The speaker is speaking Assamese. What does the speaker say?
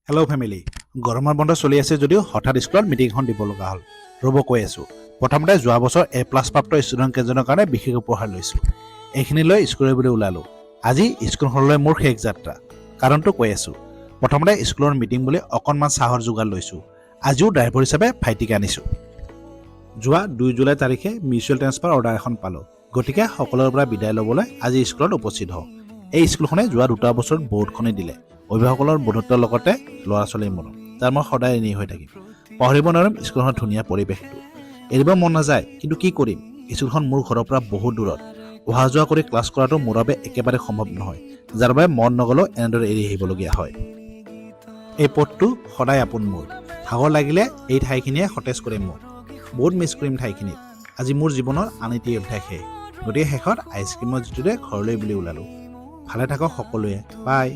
হেল্ল' ফেমিলি, গৰমৰ বন্ধ চলি আছে যদিও হঠাৎ স্কুলত মিটিংখন দিব লগা হ'ল। ৰ'ব কৈ আছোঁ। প্ৰথমতে যোৱা বছৰ A+ প্ৰাপ্ত ষ্টুডেণ্ট কেইজনৰ কাৰণে বিশেষ উপহাৰ লৈছোঁ। এইখিনি লৈ স্কুলৰ বুলি ওলালোঁ। আজি স্কুলখনলৈ মোৰ শেষ যাত্ৰা। কাৰণটো কৈ আছোঁ। প্ৰথমতে স্কুলৰ মিটিং বুলি অকণমান চাহৰ যোগাৰ লৈছোঁ। আজিও ড্ৰাইভাৰ হিচাপে ভাইটিক আনিছোঁ। যোৱা 2 জুলাই তাৰিখে মিউচুৱেল ট্ৰেন্সফাৰ অৰ্ডাৰ এখন পালোঁ। গতিকে সকলোৰে পৰা বিদায় ল'বলৈ আজি স্কুলত উপস্থিত হওঁ। এই স্কুলখনে যোৱা 2 বছৰত বহুতখনেই দিলে। অভিভাৱকৰ বন্ধুত্বৰ লগতে ল'ৰা-ছোৱালীৰ মৰম, যাৰ মই সদায় ঋণী হৈ থাকিম। পাহৰিব নোৱাৰিম স্কুলখনৰ ধুনীয়া পৰিৱেশটো। এৰিব মন নাযায়, কিন্তু কি কৰিম, স্কুলখন মোৰ ঘৰৰ পৰা বহুত দূৰত। অহা যোৱা কৰি ক্লাছ কৰাটো মোৰ বাবে একেবাৰে সম্ভৱ নহয়, যাৰ বাবে মন নগলেও এনেদৰে এৰি আহিবলগীয়া হয়। এই পথটো সদায় আপোন মোৰ। ভাগৰ লাগিলে এই ঠাইখিনিয়ে সতেজ কৰিম মোক। বহুত মিছ কৰিম ঠাইখিনিত। আজি মোৰ জীৱনৰ আন এটি অধ্যায় শেষ। গতিকে শেষত আইচক্ৰীমৰ জুতিৰে ঘৰলৈ বুলি ওলালোঁ। ভালে থাকক সকলোৱে। বাই।